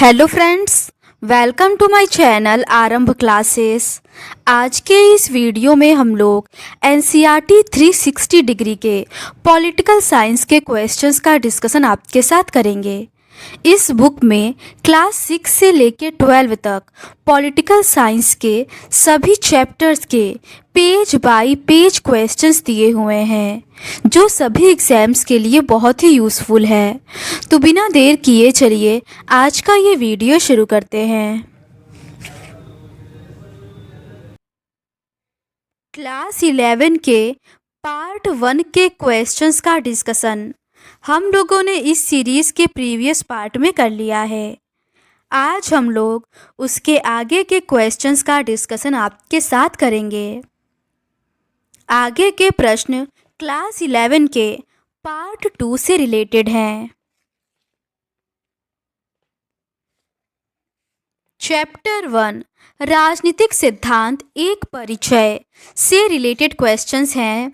Hello friends, welcome to my channel Aarambh classes. आज के इस वीडियो में हम लोग एनसीईआरटी 360 डिग्री के पॉलिटिकल साइंस के क्वेश्चंस का डिस्कशन आपके साथ करेंगे। इस बुक में क्लास 6 से लेकर 12 तक पॉलिटिकल साइंस के सभी चैप्टर्स के पेज बाय पेज क्वेश्चंस दिए हुए हैं, जो सभी एग्जाम्स के लिए बहुत ही यूज़फुल है। तो बिना देर किए चलिए आज का ये वीडियो शुरू करते हैं। क्लास 11 के पार्ट 1 के क्वेश्चंस का डिस्कशन हम लोगों ने इस सीरीज़ के प्रीवियस पार्ट में कर लिया है। आज हम लोग उसके आगे के क्वेश्चंस का डिस्कशन आपके साथ करेंगे। आगे के प्रश्न क्लास 11 के पार्ट 2 से रिलेटेड हैं। चैप्टर 1 राजनीतिक सिद्धांत एक परिचय से रिलेटेड क्वेश्चंस हैं।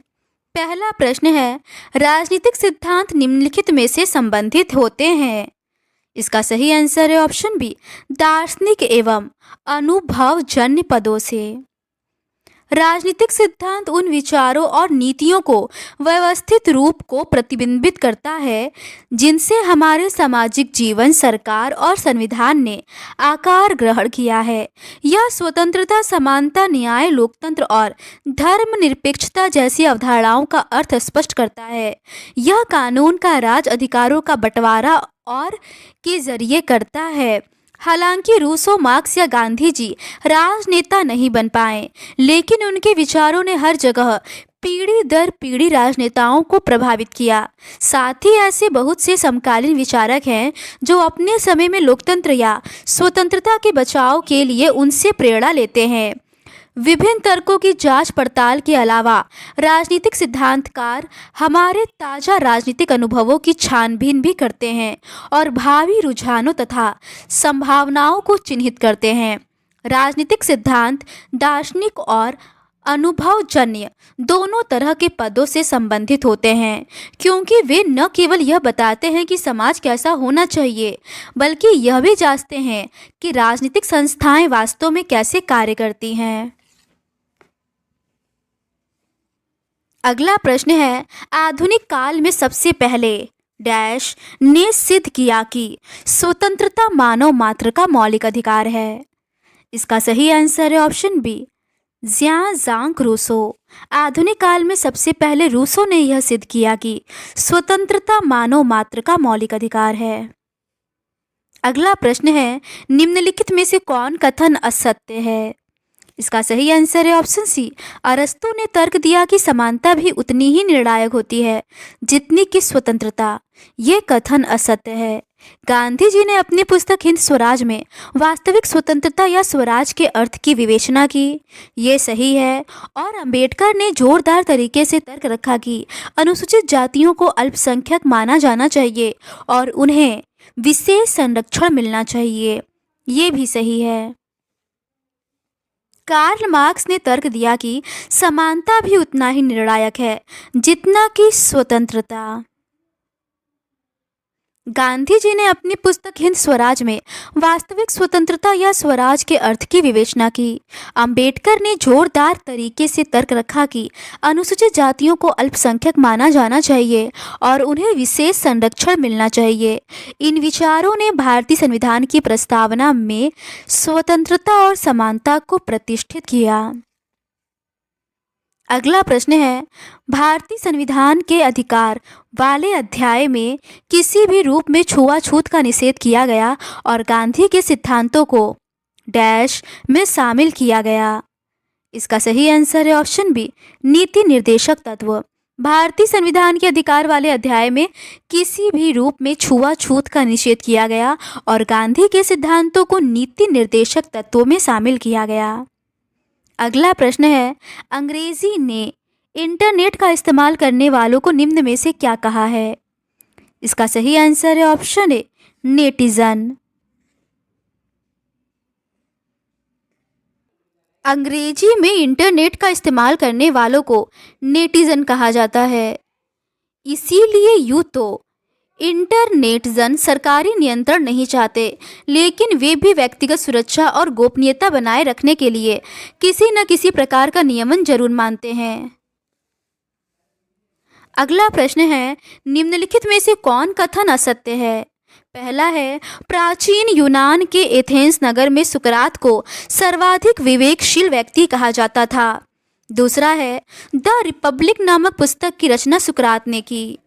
पहला प्रश्न है, राजनीतिक सिद्धांत निम्नलिखित में से संबंधित होते हैं। इसका सही आंसर है ऑप्शन बी, दार्शनिक एवं अनुभवजन्य पदों से। राजनीतिक सिद्धांत उन विचारों और नीतियों को व्यवस्थित रूप को प्रतिबिंबित करता है जिनसे हमारे सामाजिक जीवन, सरकार और संविधान ने आकार ग्रहण किया है। यह स्वतंत्रता, समानता, न्याय, लोकतंत्र और धर्मनिरपेक्षता जैसी अवधारणाओं का अर्थ स्पष्ट करता है। यह कानून का राज, अधिकारों का बंटवारा और के जरिए करता है। हालांकि रूसो, मार्क्स या गांधी जी राजनेता नहीं बन पाए, लेकिन उनके विचारों ने हर जगह पीढ़ी दर पीढ़ी राजनेताओं को प्रभावित किया। साथ ही ऐसे बहुत से समकालीन विचारक हैं जो अपने समय में लोकतंत्र या स्वतंत्रता के बचाव के लिए उनसे प्रेरणा लेते हैं। विभिन्न तर्कों की जांच पड़ताल के अलावा राजनीतिक सिद्धांतकार हमारे ताज़ा राजनीतिक अनुभवों की छानबीन भी करते हैं और भावी रुझानों तथा संभावनाओं को चिन्हित करते हैं। राजनीतिक सिद्धांत दार्शनिक और अनुभवजन्य दोनों तरह के पदों से संबंधित होते हैं, क्योंकि वे न केवल यह बताते हैं कि समाज कैसा होना चाहिए, बल्कि यह भी जांचते हैं कि राजनीतिक संस्थाएं वास्तव में कैसे कार्य करती हैं। अगला प्रश्न है, आधुनिक काल में सबसे पहले डैश ने सिद्ध किया कि स्वतंत्रता मानव मात्र का मौलिक अधिकार है। इसका सही आंसर है ऑप्शन बी, ज़्याँ-ज़ांग रूसो। आधुनिक काल में सबसे पहले रूसो ने यह सिद्ध किया कि स्वतंत्रता मानव मात्र का मौलिक अधिकार है। अगला प्रश्न है, निम्नलिखित में से कौन कथन असत्य है। इसका सही आंसर है ऑप्शन सी, अरस्तु ने तर्क दिया कि समानता भी उतनी ही निर्णायक होती है जितनी कि स्वतंत्रता। ये कथन असत्य है। गांधी जी ने अपनी पुस्तक हिंद स्वराज में वास्तविक स्वतंत्रता या स्वराज के अर्थ की विवेचना की। ये सही है। और अंबेडकर ने जोरदार तरीके से तर्क रखा कि अनुसूचित जातियों को अल्पसंख्यक माना जाना चाहिए और उन्हें विशेष संरक्षण मिलना चाहिए। ये भी सही है। कार्ल मार्क्स ने तर्क दिया कि समानता भी उतना ही निर्णायक है जितना कि स्वतंत्रता। गांधी जी ने अपनी पुस्तक हिंद स्वराज में वास्तविक स्वतंत्रता या स्वराज के अर्थ की विवेचना की। अंबेडकर ने जोरदार तरीके से तर्क रखा कि अनुसूचित जातियों को अल्पसंख्यक माना जाना चाहिए और उन्हें विशेष संरक्षण मिलना चाहिए। इन विचारों ने भारतीय संविधान की प्रस्तावना में स्वतंत्रता और समानता को प्रतिष्ठित किया। अगला प्रश्न है, भारतीय संविधान के अधिकार वाले अध्याय में किसी भी रूप में छुआछूत का निषेध किया गया और गांधी के सिद्धांतों को डैश में शामिल किया गया। इसका सही आंसर है ऑप्शन बी, नीति निर्देशक तत्व। भारतीय संविधान के अधिकार वाले अध्याय में किसी भी रूप में छुआछूत का निषेध किया गया और गांधी के सिद्धांतों को नीति निर्देशक तत्वों में शामिल किया गया। अगला प्रश्न है, अंग्रेजी ने इंटरनेट का इस्तेमाल करने वालों को निम्न में से क्या कहा है। इसका सही आंसर है ऑप्शन ए, नेटिजन। अंग्रेजी में इंटरनेट का इस्तेमाल करने वालों को नेटिजन कहा जाता है। इसीलिए यूँ तो इंटरनेट जन सरकारी नियंत्रण नहीं चाहते, लेकिन वे भी व्यक्तिगत सुरक्षा और गोपनीयता बनाए रखने के लिए किसी न किसी प्रकार का नियमन जरूर मानते हैं। अगला प्रश्न है, निम्नलिखित में से कौन कथन असत्य है? पहला है, प्राचीन यूनान के एथेंस नगर में सुकरात को सर्वाधिक विवेकशील व्यक्ति कहा जाता था। दूसरा है, द रिपब्लिक नामक पुस्तक की रचना सुकरात ने की।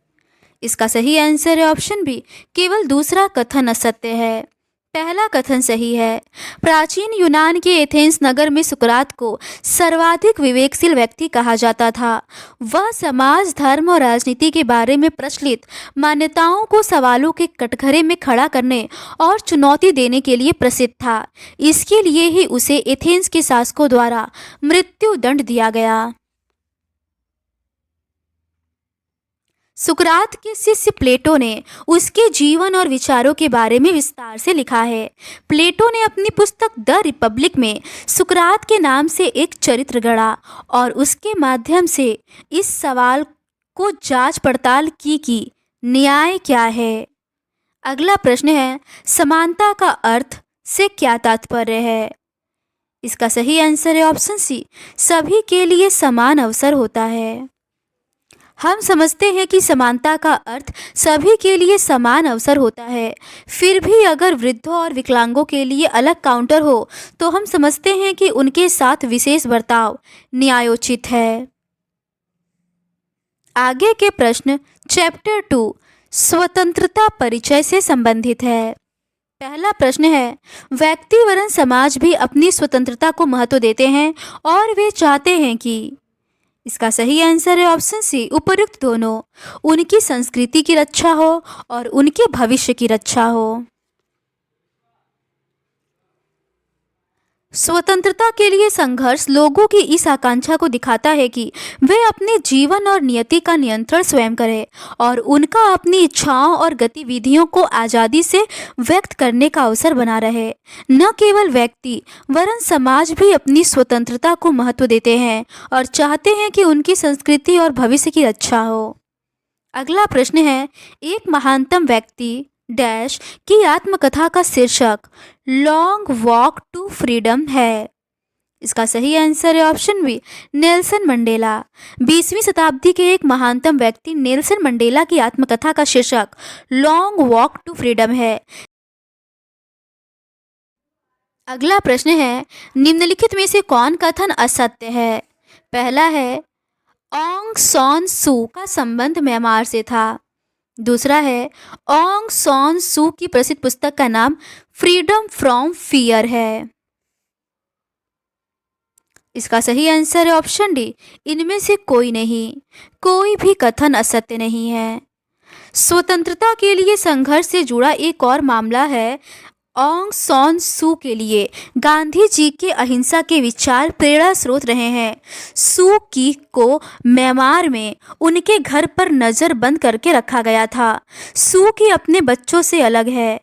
इसका सही आंसर है ऑप्शन बी, केवल दूसरा कथन असत्य है। पहला कथन सही है। प्राचीन यूनान के एथेंस नगर में सुकरात को सर्वाधिक विवेकशील व्यक्ति कहा जाता था। वह समाज, धर्म और राजनीति के बारे में प्रचलित मान्यताओं को सवालों के कटघरे में खड़ा करने और चुनौती देने के लिए प्रसिद्ध था। इसके लिए ही उसे एथेंस के शासकों द्वारा मृत्यु दंड दिया गया। सुकरात के शिष्य प्लेटो ने उसके जीवन और विचारों के बारे में विस्तार से लिखा है। प्लेटो ने अपनी पुस्तक द रिपब्लिक में सुकरात के नाम से एक चरित्र गढ़ा और उसके माध्यम से इस सवाल को जांच पड़ताल की कि न्याय क्या है। अगला प्रश्न है, समानता का अर्थ से क्या तात्पर्य है? इसका सही आंसर है ऑप्शन सी, सभी के लिए समान अवसर होता है। हम समझते हैं कि समानता का अर्थ सभी के लिए समान अवसर होता है। फिर भी अगर वृद्धों और विकलांगों के लिए अलग काउंटर हो तो हम समझते हैं कि उनके साथ विशेष बर्ताव न्यायोचित है। आगे के प्रश्न चैप्टर 2 स्वतंत्रता परिचय से संबंधित है। पहला प्रश्न है, व्यक्ति वरन समाज भी अपनी स्वतंत्रता को महत्व देते हैं और वे चाहते हैं कि। इसका सही आंसर है ऑप्शन सी, उपयुक्त दोनों। उनकी संस्कृति की रक्षा हो और उनके भविष्य की रक्षा हो। स्वतंत्रता के लिए संघर्ष लोगों की इस आकांक्षा को दिखाता है कि वे अपने जीवन और नियति का नियंत्रण स्वयं करें और उनका अपनी इच्छाओं और गतिविधियों को आज़ादी से व्यक्त करने का अवसर बना रहे। न केवल व्यक्ति वरन समाज भी अपनी स्वतंत्रता को महत्व देते हैं और चाहते हैं कि उनकी संस्कृति और भविष्य की रक्षा हो। अगला प्रश्न है, एक महानतम व्यक्ति डैश की आत्मकथा का शीर्षक लॉन्ग वॉक टू फ्रीडम है। इसका सही आंसर है ऑप्शन बी, नेल्सन मंडेला। 20वीं शताब्दी के एक महानतम व्यक्ति नेल्सन मंडेला की आत्मकथा का शीर्षक लॉन्ग वॉक टू फ्रीडम है। अगला प्रश्न है, निम्नलिखित में से कौन कथन असत्य है? पहला है, ऑंग सॉन सू का संबंध म्यांमार से था। दूसरा है, ऑंग सॉन सू की प्रसिद्ध पुस्तक का नाम फ्रीडम फ्रॉम फियर है। इसका सही आंसर है ऑप्शन डी, इनमें से कोई नहीं। कोई भी कथन असत्य नहीं है। स्वतंत्रता के लिए संघर्ष से जुड़ा एक और मामला है। ऑंग सॉन सू के लिए गांधी जी के अहिंसा के विचार प्रेरणा स्रोत रहे हैं। सू की को म्यांमार में उनके घर पर नज़र बंद करके रखा गया था। सू की अपने बच्चों से अलग है,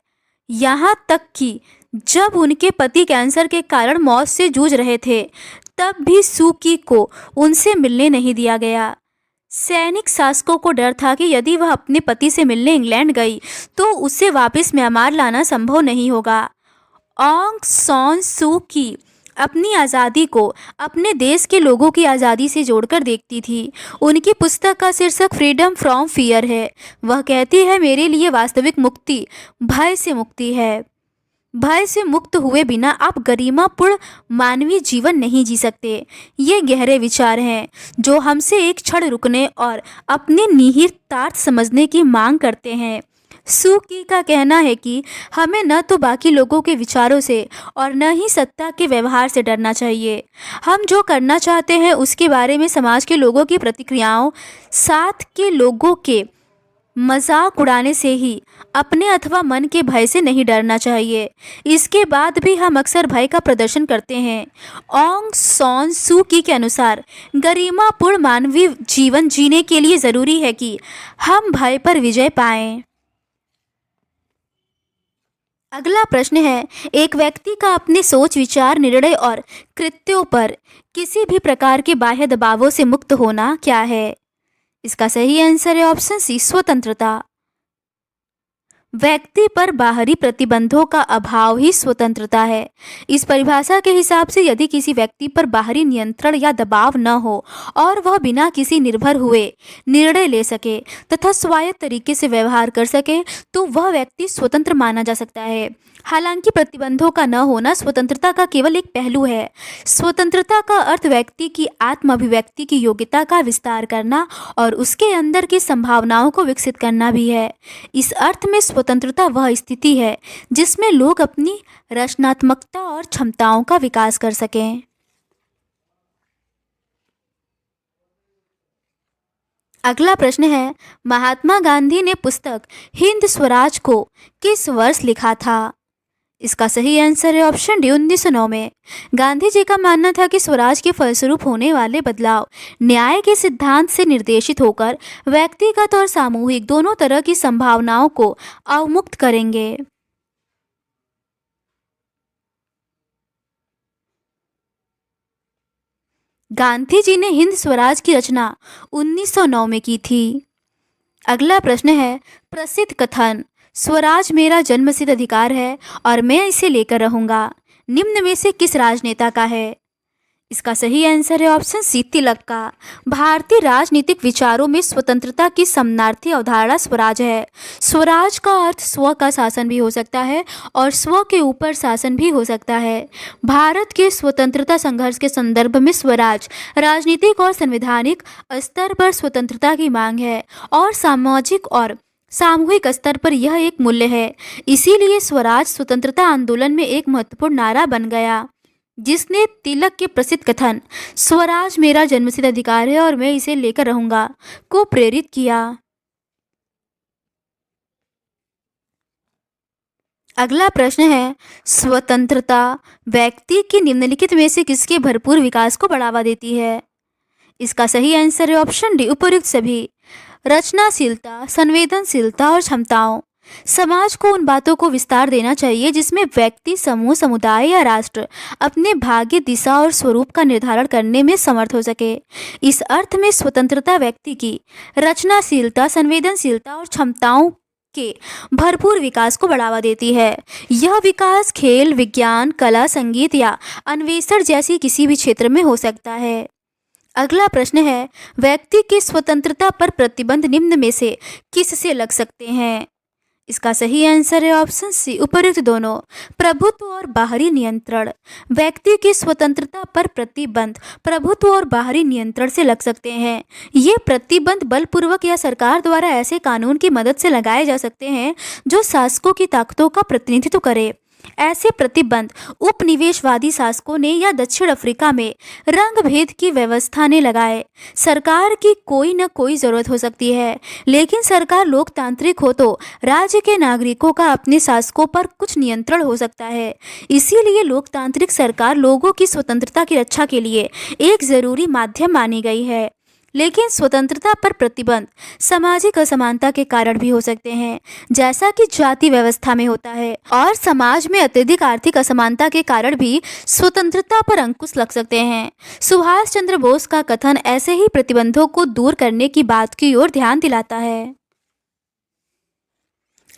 यहाँ तक कि जब उनके पति कैंसर के कारण मौत से जूझ रहे थे तब भी सू की को उनसे मिलने नहीं दिया गया। सैनिक शासकों को डर था कि यदि वह अपने पति से मिलने इंग्लैंड गई तो उसे वापस म्यांमार लाना संभव नहीं होगा। ऑंग सॉन सू की अपनी आज़ादी को अपने देश के लोगों की आज़ादी से जोड़कर देखती थी। उनकी पुस्तक का शीर्षक फ्रीडम फ्रॉम फियर है। वह कहती है, मेरे लिए वास्तविक मुक्ति भय से मुक्ति है। भय से मुक्त हुए बिना आप गरिमापूर्ण मानवीय जीवन नहीं जी सकते। ये गहरे विचार हैं जो हमसे एक क्षण रुकने और अपने निहितार्थ समझने की मांग करते हैं। सू की का कहना है कि हमें न तो बाकी लोगों के विचारों से और न ही सत्ता के व्यवहार से डरना चाहिए। हम जो करना चाहते हैं उसके बारे में समाज के लोगों की प्रतिक्रियाओं, साथ के लोगों के मजाक उड़ाने से ही अपने अथवा मन के भय से नहीं डरना चाहिए। इसके बाद भी हम अक्सर भय का प्रदर्शन करते हैं। ऑंग सॉन सू की के अनुसार गरिमापूर्ण मानवीय जीवन जीने के लिए ज़रूरी है कि हम भय पर विजय पाएं। अगला प्रश्न है, एक व्यक्ति का अपने सोच, विचार, निर्णय और कृत्यों पर किसी भी प्रकार के बाह्य दबावों से मुक्त होना क्या है? इसका सही आंसर है ऑप्शन सी, स्वतंत्रता। व्यक्ति पर बाहरी प्रतिबंधों का अभाव ही स्वतंत्रता है। इस परिभाषा के हिसाब से यदि किसी व्यक्ति पर बाहरी नियंत्रण या दबाव न हो और वह बिना किसी निर्भर हुए निर्णय ले सके तथा स्वायत्त तरीके से व्यवहार कर सके तो वह व्यक्ति स्वतंत्र माना जा सकता है। हालांकि प्रतिबंधों का न होना स्वतंत्रता का केवल एक पहलू है। स्वतंत्रता का अर्थ व्यक्ति की आत्म अभिव्यक्ति की योग्यता का विस्तार करना और उसके अंदर की संभावनाओं को विकसित करना भी है। इस अर्थ में स्वतंत्रता वह स्थिति है जिसमें लोग अपनी रचनात्मकता और क्षमताओं का विकास कर सकें। अगला प्रश्न है, महात्मा गांधी ने पुस्तक हिंद स्वराज को किस वर्ष लिखा था? इसका सही आंसर है ऑप्शन डी 1909 में। गांधी जी का मानना था कि स्वराज के फलस्वरूप होने वाले बदलाव न्याय के सिद्धांत से निर्देशित होकर व्यक्तिगत और सामूहिक दोनों तरह की संभावनाओं को अवमुक्त करेंगे। गांधी जी ने हिंद स्वराज की रचना 1909 में की थी। अगला प्रश्न है, प्रसिद्ध कथन स्वराज मेरा जन्मसिद्ध अधिकार है और मैं इसे लेकर रहूंगा निम्न में से किस राजनेता का है? इसका सही आंसर है ऑप्शन सी तिलक का। भारतीय राजनीतिक विचारों में स्वतंत्रता की समानार्थी अवधारणा स्वराज है। स्वराज का अर्थ स्व का शासन भी हो सकता है और स्व के ऊपर शासन भी हो सकता है। भारत के स्वतंत्रता संघर्ष के संदर्भ में स्वराज राजनीतिक और संवैधानिक स्तर पर स्वतंत्रता की मांग है और सामाजिक और सामूहिक स्तर पर यह एक मूल्य है। इसीलिए स्वराज स्वतंत्रता आंदोलन में एक महत्वपूर्ण नारा बन गया जिसने तिलक के प्रसिद्ध कथन स्वराज मेरा जन्मसिद्ध अधिकार है और मैं इसे लेकर रहूंगा को प्रेरित किया। अगला प्रश्न है, स्वतंत्रता व्यक्ति की निम्नलिखित में से किसके भरपूर विकास को बढ़ावा देती है? इसका सही आंसर है ऑप्शन डी उपयुक्त सभी। रचनाशीलता, संवेदनशीलता और क्षमताओं। समाज को उन बातों को विस्तार देना चाहिए जिसमें व्यक्ति, समूह, समुदाय या राष्ट्र अपने भाग्य, दिशा और स्वरूप का निर्धारण करने में समर्थ हो सके। इस अर्थ में स्वतंत्रता व्यक्ति की रचनाशीलता, संवेदनशीलता और क्षमताओं के भरपूर विकास को बढ़ावा देती है। यह विकास खेल, विज्ञान, कला, संगीत या अन्वेषण जैसी किसी भी क्षेत्र में हो सकता है। अगला प्रश्न है, व्यक्ति की स्वतंत्रता पर प्रतिबंध निम्न में से किससे लग सकते हैं? इसका सही आंसर है ऑप्शन सी उपयुक्त दोनों। प्रभुत्व और बाहरी नियंत्रण। व्यक्ति की स्वतंत्रता पर प्रतिबंध प्रभुत्व और बाहरी नियंत्रण से लग सकते हैं। ये प्रतिबंध बलपूर्वक या सरकार द्वारा ऐसे कानून की मदद से लगाए जा सकते हैं जो शासकों की ताकतों का प्रतिनिधित्व करे। ऐसे प्रतिबंध उपनिवेशवादी शासकों ने या दक्षिण अफ्रीका में रंग भेद की व्यवस्था ने लगाए। सरकार की कोई न कोई जरूरत हो सकती है, लेकिन सरकार लोकतांत्रिक हो तो राज्य के नागरिकों का अपने शासकों पर कुछ नियंत्रण हो सकता है। इसीलिए लोकतांत्रिक सरकार लोगों की स्वतंत्रता की रक्षा के लिए एक जरूरी माध्यम मानी गई है। लेकिन स्वतंत्रता पर प्रतिबंध सामाजिक असमानता के कारण भी हो सकते हैं, जैसा कि जाति व्यवस्था में होता है, और समाज में अत्यधिक आर्थिक असमानता के कारण भी स्वतंत्रता पर अंकुश लग सकते हैं। सुभाष चंद्र बोस का कथन ऐसे ही प्रतिबंधों को दूर करने की बात की ओर ध्यान दिलाता है।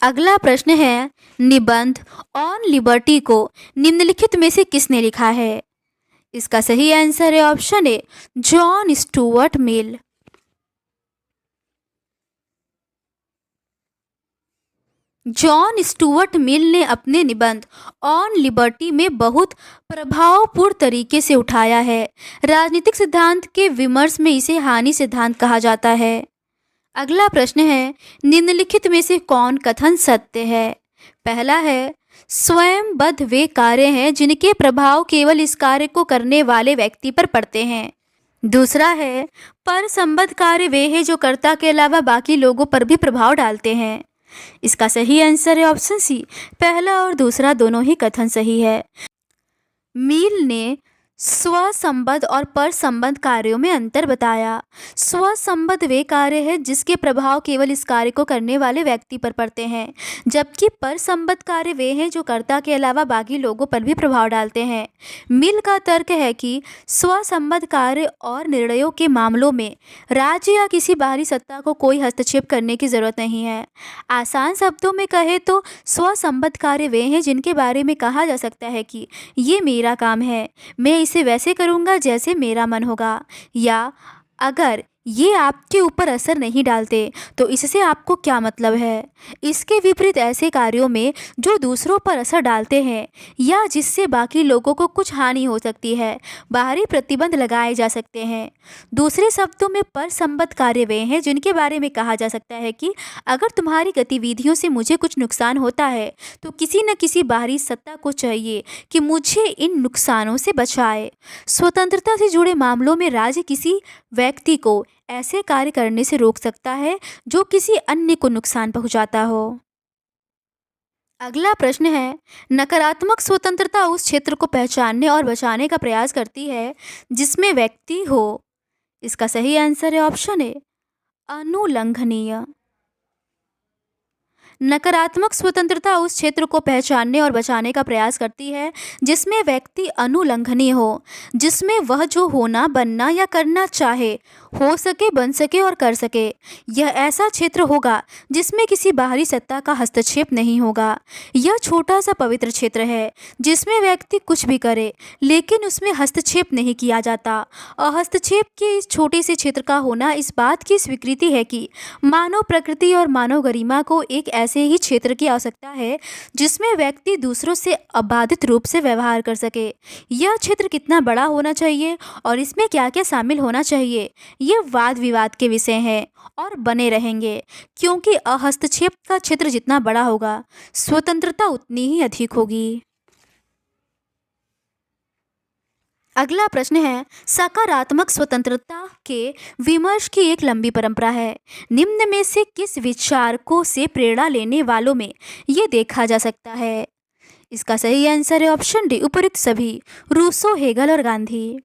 अगला प्रश्न है, निबंध ऑन लिबर्टी को निम्नलिखित में से किसने लिखा है? इसका सही आंसर है option A John Stuart Mill. John Stuart Mill ने अपने निबंध ऑन लिबर्टी में बहुत प्रभावपूर्ण तरीके से उठाया है। राजनीतिक सिद्धांत के विमर्श में इसे हानि सिद्धांत कहा जाता है। अगला प्रश्न है, निम्नलिखित में से कौन कथन सत्य है? पहला है, स्वयंबद्ध वे कार्य हैं जिनके प्रभाव केवल इस कार्य को करने वाले व्यक्ति पर पड़ते हैं। दूसरा है, पर संबद्ध कार्य वे हैं जो कर्ता के अलावा बाकी लोगों पर भी प्रभाव डालते हैं। इसका सही आंसर है ऑप्शन सी, पहला और दूसरा दोनों ही कथन सही है। मील ने स्वसंबद्ध और परसंबद्ध कार्यों में अंतर बताया। स्वसंबद्ध वे कार्य है जिसके प्रभाव केवल इस कार्य को करने वाले व्यक्ति पर पड़ते हैं, जबकि परसंबद्ध कार्य वे हैं जो कर्ता के अलावा बाकी लोगों पर भी प्रभाव डालते हैं। मिल का तर्क है कि स्वसंबद्ध कार्य और निर्णयों के मामलों में राज्य या किसी बाहरी सत्ता को कोई हस्तक्षेप करने की जरूरत नहीं है। आसान शब्दों में कहे तो स्वसंबद्ध कार्य वे हैं जिनके बारे में कहा जा सकता है कि ये मेरा काम है, मैं इसे वैसे करूँगा जैसे मेरा मन होगा, या अगर ये आपके ऊपर असर नहीं डालते तो इससे आपको क्या मतलब है। इसके विपरीत ऐसे कार्यों में जो दूसरों पर असर डालते हैं या जिससे बाकी लोगों को कुछ हानि हो सकती है, बाहरी प्रतिबंध लगाए जा सकते हैं। दूसरे शब्दों में परसंबद्ध कार्य वे हैं जिनके बारे में कहा जा सकता है कि अगर तुम्हारी गतिविधियों से मुझे कुछ नुकसान होता है तो किसी न किसी बाहरी सत्ता को चाहिए कि मुझे इन नुकसानों से बचाए। स्वतंत्रता से जुड़े मामलों में राज्य किसी व्यक्ति को ऐसे कार्य करने से रोक सकता है जो किसी अन्य को नुकसान पहुंचाता हो। अगला प्रश्न है, नकारात्मक स्वतंत्रता उस क्षेत्र को पहचानने और बचाने का प्रयास करती है जिसमें व्यक्ति हो। इसका सही आंसर है ऑप्शन ए, अनुलंघनीय। नकारात्मक स्वतंत्रता उस क्षेत्र को पहचानने और बचाने का प्रयास करती है जिसमें व्यक्ति अनुलंघनीय हो, जिसमें वह जो होना, बनना या करना चाहे हो सके, बन सके और कर सके। यह ऐसा क्षेत्र होगा जिसमें किसी बाहरी सत्ता का हस्तक्षेप नहीं होगा। यह छोटा सा पवित्र क्षेत्र है जिसमें व्यक्ति कुछ भी करे लेकिन उसमें हस्तक्षेप नहीं किया जाता। और हस्तक्षेप के इस छोटे से क्षेत्र का होना इस बात की स्वीकृति है कि मानव प्रकृति और मानव गरिमा को एक ऐसे ही क्षेत्र की आवश्यकता है जिसमें व्यक्ति दूसरों से अबाधित रूप से व्यवहार कर सके। यह क्षेत्र कितना बड़ा होना चाहिए और इसमें क्या क्या शामिल होना चाहिए, ये वाद विवाद के विषय हैं और बने रहेंगे, क्योंकि हस्तक्षेप का क्षेत्र जितना बड़ा होगा स्वतंत्रता उतनी ही अधिक होगी। अगला प्रश्न है, सकारात्मक स्वतंत्रता के विमर्श की एक लंबी परंपरा है। निम्न में से किस विचारकों से प्रेरणा लेने वालों में ये देखा जा सकता है। इसका सही आंसर है ऑप्शन डी, उपरोक्त सभी, रूसो, हेगल और गांधी।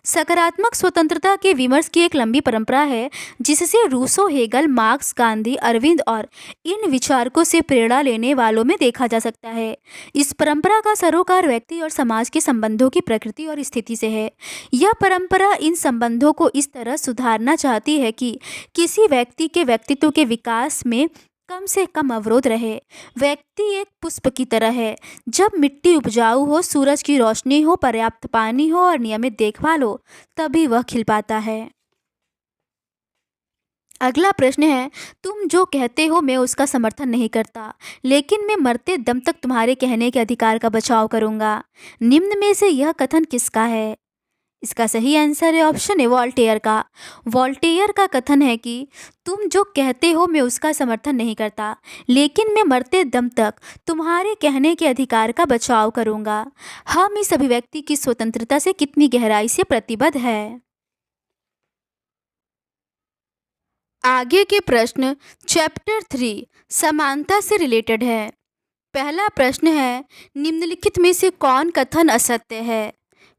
सकारात्मक स्वतंत्रता के विमर्श की एक लंबी परंपरा है जिससे Rousseau, Hegel, Marx, Gandhi, Aurobindo और इन विचारकों से प्रेरणा लेने वालों में देखा जा सकता है। इस परंपरा का सरोकार व्यक्ति और समाज के संबंधों की प्रकृति और स्थिति से है। यह परंपरा इन संबंधों को इस तरह सुधारना चाहती है कि किसी व्यक्ति के व्यक्तित्व के विकास में कम से कम अवरोध रहे। व्यक्ति एक पुष्प की तरह है, जब मिट्टी उपजाऊ हो, सूरज की रोशनी हो, पर्याप्त पानी हो और नियमित देखभाल हो, तभी वह खिल पाता है। अगला प्रश्न है, तुम जो कहते हो मैं उसका समर्थन नहीं करता, लेकिन मैं मरते दम तक तुम्हारे कहने के अधिकार का बचाव करूंगा। निम्न में से यह कथन किसका है। इसका सही आंसर है ऑप्शन ए, वॉल्टेयर का। वॉल्टेयर का कथन है कि तुम जो कहते हो मैं उसका समर्थन नहीं करता, लेकिन मैं मरते दम तक तुम्हारे कहने के अधिकार का बचाव करूंगा। हम इस अभिव्यक्ति की स्वतंत्रता से कितनी गहराई से प्रतिबद्ध है। आगे के प्रश्न चैप्टर 3 समानता से रिलेटेड है। पहला प्रश्न है, निम्नलिखित में से कौन कथन असत्य है।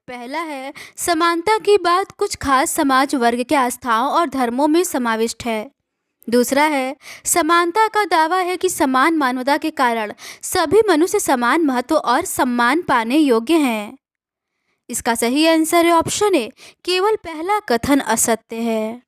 पहला है, समानता की बात कुछ खास समाज वर्ग के आस्थाओं और धर्मों में समाविष्ट है। दूसरा है, समानता का दावा है कि समान मानवता के कारण सभी मनुष्य समान महत्व और सम्मान पाने योग्य हैं। इसका सही आंसर है ऑप्शन ए, केवल पहला कथन असत्य है।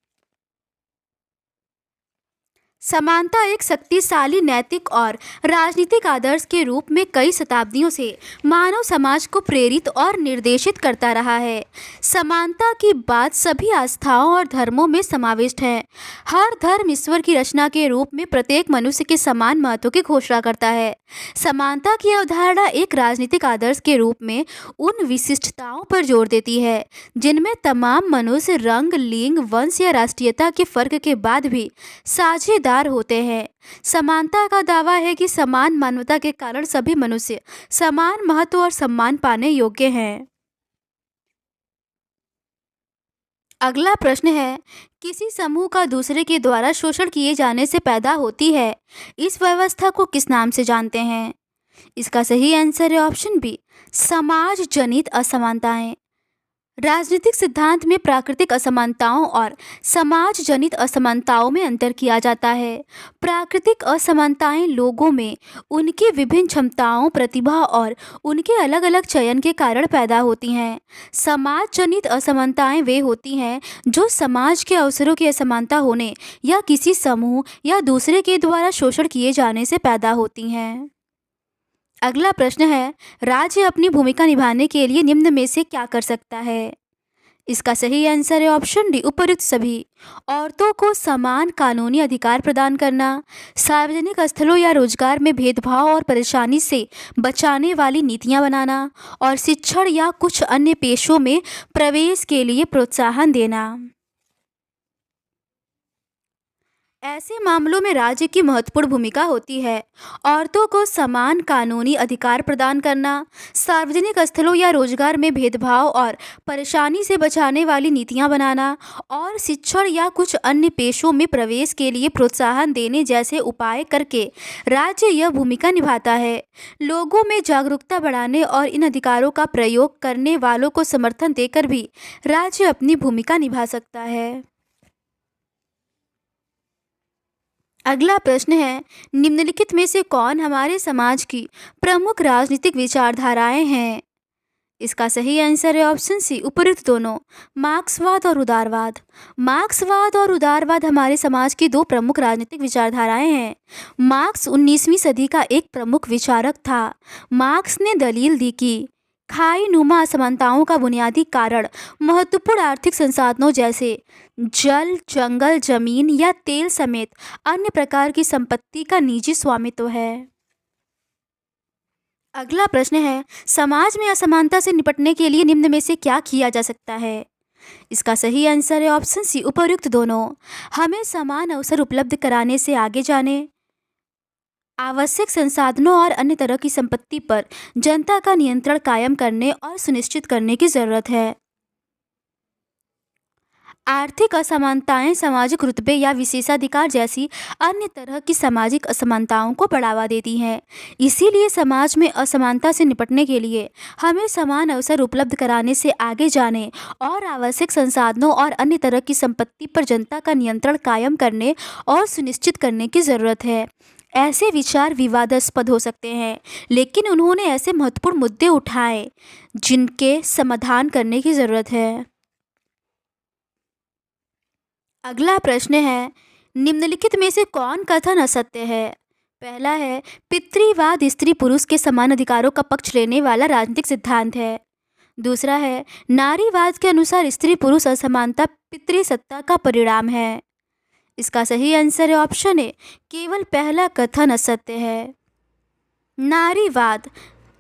समानता एक शक्तिशाली नैतिक और राजनीतिक आदर्श के रूप में कई शताब्दियों से मानव समाज को प्रेरित और निर्देशित करता रहा है। समानता की बात सभी आस्थाओं और धर्मों में समाविष्ट है। हर धर्म ईश्वर की रचना के रूप में प्रत्येक मनुष्य के समान महत्व की घोषणा करता है। समानता की अवधारणा एक राजनीतिक आदर्श के रूप में उन विशिष्टताओं पर जोर देती है जिनमें तमाम मनुष्य रंग, लिंग, वंश या राष्ट्रीयता के फर्क के बाद भी साझेदार होते हैं। समानता का दावा है कि समान मानवता के कारण सभी मनुष्य समान महत्व और सम्मान पाने योग्य हैं। अगला प्रश्न है, किसी समूह का दूसरे के द्वारा शोषण किए जाने से पैदा होती है, इस व्यवस्था को किस नाम से जानते हैं। इसका सही आंसर है ऑप्शन बी, समाज जनित असमानताएं। राजनीतिक सिद्धांत में प्राकृतिक असमानताओं और समाज जनित असमानताओं में अंतर किया जाता है। प्राकृतिक असमानताएं लोगों में उनकी विभिन्न क्षमताओं, प्रतिभा और उनके अलग अलग चयन के कारण पैदा होती हैं। समाज जनित असमानताएं वे होती हैं जो समाज के अवसरों की असमानता होने या किसी समूह या दूसरे के द्वारा शोषण किए जाने से पैदा होती हैं। अगला प्रश्न है, राज्य अपनी भूमिका निभाने के लिए निम्न में से क्या कर सकता है? इसका सही आंसर है ऑप्शन डी, उपयुक्त सभी। औरतों को समान कानूनी अधिकार प्रदान करना, सार्वजनिक स्थलों या रोजगार में भेदभाव और परेशानी से बचाने वाली नीतियां बनाना और शिक्षण या कुछ अन्य पेशों में प्रवेश के लिए प्रोत्साहन देना। ऐसे मामलों में राज्य की महत्वपूर्ण भूमिका होती है। औरतों को समान कानूनी अधिकार प्रदान करना, सार्वजनिक स्थलों या रोजगार में भेदभाव और परेशानी से बचाने वाली नीतियां बनाना और शिक्षण या कुछ अन्य पेशों में प्रवेश के लिए प्रोत्साहन देने जैसे उपाय करके राज्य यह भूमिका निभाता है। लोगों में जागरूकता बढ़ाने और इन अधिकारों का प्रयोग करने वालों को समर्थन देकर भी राज्य अपनी भूमिका निभा सकता है। अगला प्रश्न है, निम्नलिखित में से कौन हमारे समाज की प्रमुख राजनीतिक विचारधाराएं हैं? इसका सही आंसर है ऑप्शन सी, उपयुक्त दोनों। मार्क्सवाद और उदारवाद। मार्क्सवाद और उदारवाद हमारे समाज की दो प्रमुख राजनीतिक विचारधाराएं हैं। मार्क्स 19वीं सदी का एक प्रमुख विचारक था। मार्क्स ने दलील दी कि खाई नुमा असमानताओं का बुनियादी कारण महत्वपूर्ण आर्थिक संसाधनों जैसे जल, जंगल, जमीन या तेल समेत अन्य प्रकार की संपत्ति का निजी स्वामित्व है। अगला प्रश्न है, समाज में असमानता से निपटने के लिए निम्न में से क्या किया जा सकता है? इसका सही आंसर है ऑप्शन सी, उपयुक्त दोनों। हमें समान अवसर उपलब्ध कराने से आगे जाने, आवश्यक संसाधनों और अन्य तरह की संपत्ति पर जनता का नियंत्रण कायम करने और सुनिश्चित करने की जरूरत है। आर्थिक असमानताएं सामाजिक रुतबे या विशेषाधिकार जैसी अन्य तरह की सामाजिक असमानताओं को बढ़ावा देती हैं। इसीलिए समाज में असमानता से निपटने के लिए हमें समान अवसर उपलब्ध कराने से आगे जाने और आवश्यक संसाधनों और अन्य तरह की संपत्ति पर जनता का नियंत्रण कायम करने और सुनिश्चित करने की ज़रूरत है। ऐसे विचार विवादास्पद हो सकते हैं, लेकिन उन्होंने ऐसे महत्वपूर्ण मुद्दे उठाए जिनके समाधान करने की ज़रूरत है। अगला प्रश्न है, निम्नलिखित में से कौन कथन असत्य है? पहला है, पितृवाद स्त्री पुरुष के समान अधिकारों का पक्ष लेने वाला राजनीतिक सिद्धांत है। दूसरा है, नारीवाद के अनुसार स्त्री पुरुष असमानता पितृसत्ता का परिणाम है। इसका सही आंसर है ऑप्शन ए, केवल पहला कथन असत्य है। नारीवाद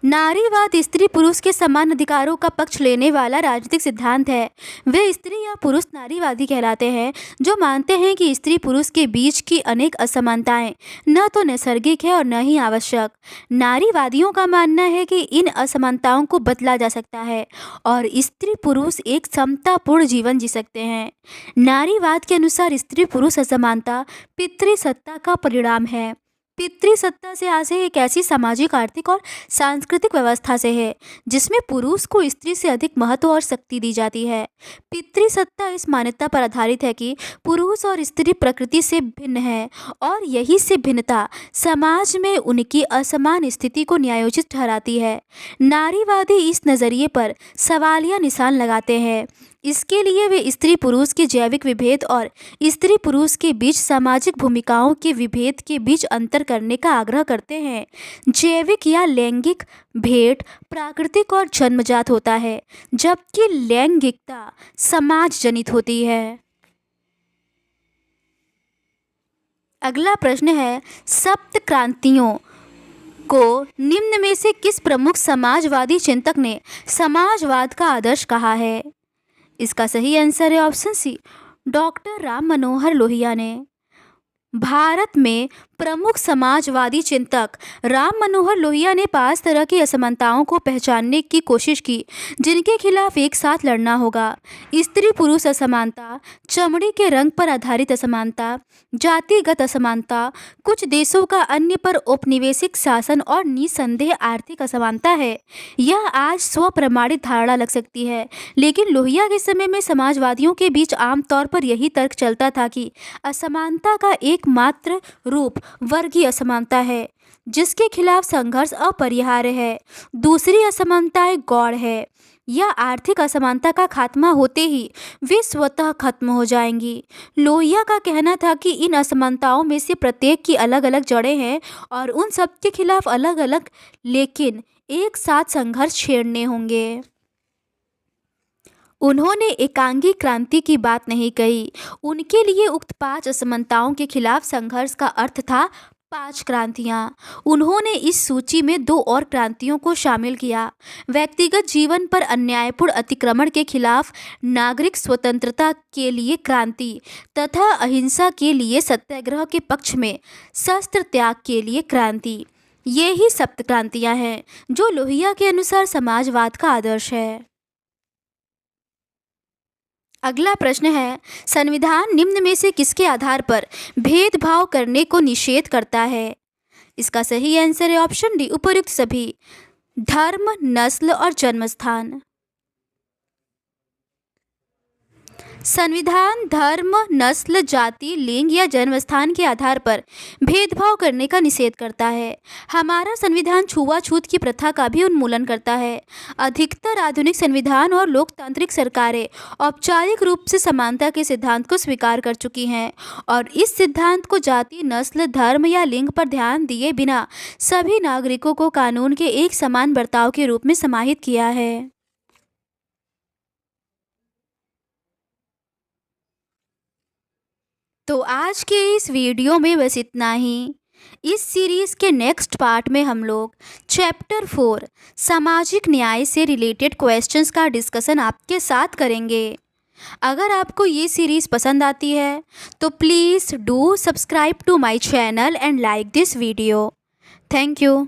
नारीवाद स्त्री पुरुष के समान अधिकारों का पक्ष लेने वाला राजनीतिक सिद्धांत है। वे स्त्री या पुरुष नारीवादी कहलाते हैं जो मानते हैं कि स्त्री पुरुष के बीच की अनेक असमानताएं न तो नैसर्गिक है और न ही आवश्यक। नारीवादियों का मानना है कि इन असमानताओं को बदला जा सकता है और स्त्री पुरुष एक समतापूर्ण जीवन जी सकते हैं। नारीवाद के अनुसार स्त्री पुरुष असमानता पितृसत्ता का परिणाम है। पितृसत्ता से आशय एक ऐसी सामाजिक, आर्थिक और सांस्कृतिक व्यवस्था से है जिसमें पुरुष को स्त्री से अधिक महत्व और शक्ति दी जाती है। पितृसत्ता इस मान्यता पर आधारित है कि पुरुष और स्त्री प्रकृति से भिन्न है और यही से भिन्नता समाज में उनकी असमान स्थिति को न्यायोचित ठहराती है। नारीवादी इस नज़रिए पर सवालिया निशान लगाते हैं। इसके लिए वे स्त्री पुरुष के जैविक विभेद और स्त्री पुरुष के बीच सामाजिक भूमिकाओं के विभेद के बीच अंतर करने का आग्रह करते हैं। जैविक या लैंगिक भेद प्राकृतिक और जन्मजात होता है, जबकि लैंगिकता समाज जनित होती है। अगला प्रश्न है, सप्त क्रांतियों को निम्न में से किस प्रमुख समाजवादी चिंतक ने समाजवाद का आदर्श कहा है? इसका सही आंसर है option C, doctor Ram Manohar Lohia ने। भारत में प्रमुख समाजवादी चिंतक राम मनोहर लोहिया ने 5 तरह की असमानताओं को पहचानने की कोशिश की जिनके खिलाफ एक साथ लड़ना होगा। स्त्री पुरुष असमानता, चमड़ी के रंग पर आधारित असमानता, जातिगत असमानता, कुछ देशों का अन्य पर औपनिवेशिक शासन और निसंदेह आर्थिक असमानता है। यह आज स्वप्रमाणित धारणा लग सकती है, लेकिन लोहिया के समय में समाजवादियों के बीच आमतौर पर यही तर्क चलता था कि असमानता का एकमात्र रूप वर्गीय असमानता है जिसके खिलाफ संघर्ष अपरिहार्य है। दूसरी असमानताएं गौण है। यह आर्थिक असमानता का खात्मा होते ही वे स्वतः खत्म हो जाएंगी। लोहिया का कहना था कि इन असमानताओं में से प्रत्येक की अलग अलग जड़ें हैं और उन सब के खिलाफ अलग अलग लेकिन एक साथ संघर्ष छेड़ने होंगे। उन्होंने एकांगी क्रांति की बात नहीं कही। उनके लिए उक्त 5 असमानताओं के खिलाफ संघर्ष का अर्थ था 5 क्रांतियां। उन्होंने इस सूची में 2 और क्रांतियों को शामिल किया, व्यक्तिगत जीवन पर अन्यायपूर्ण अतिक्रमण के खिलाफ नागरिक स्वतंत्रता के लिए क्रांति तथा अहिंसा के लिए सत्याग्रह के पक्ष में शस्त्र त्याग के लिए क्रांति। ये ही सप्त क्रांतियां हैं जो लोहिया के अनुसार समाजवाद का आदर्श है। अगला प्रश्न है, संविधान निम्न में से किसके आधार पर भेदभाव करने को निषेध करता है? इसका सही आंसर है ऑप्शन डी, उपर्युक्त सभी। धर्म, नस्ल और जन्मस्थान। संविधान धर्म, नस्ल, जाति, लिंग या जन्मस्थान के आधार पर भेदभाव करने का निषेध करता है। हमारा संविधान छुआछूत की प्रथा का भी उन्मूलन करता है। अधिकतर आधुनिक संविधान और लोकतांत्रिक सरकारें औपचारिक रूप से समानता के सिद्धांत को स्वीकार कर चुकी हैं और इस सिद्धांत को जाति, नस्ल, धर्म या लिंग पर ध्यान दिए बिना सभी नागरिकों को कानून के एक समान बर्ताव के रूप में समाहित किया है। तो आज के इस वीडियो में बस इतना ही। इस सीरीज़ के नेक्स्ट पार्ट में हम लोग चैप्टर 4 सामाजिक न्याय से रिलेटेड क्वेश्चंस का डिस्कशन आपके साथ करेंगे। अगर आपको ये सीरीज़ पसंद आती है तो please do subscribe to my channel and like this video. Thank you.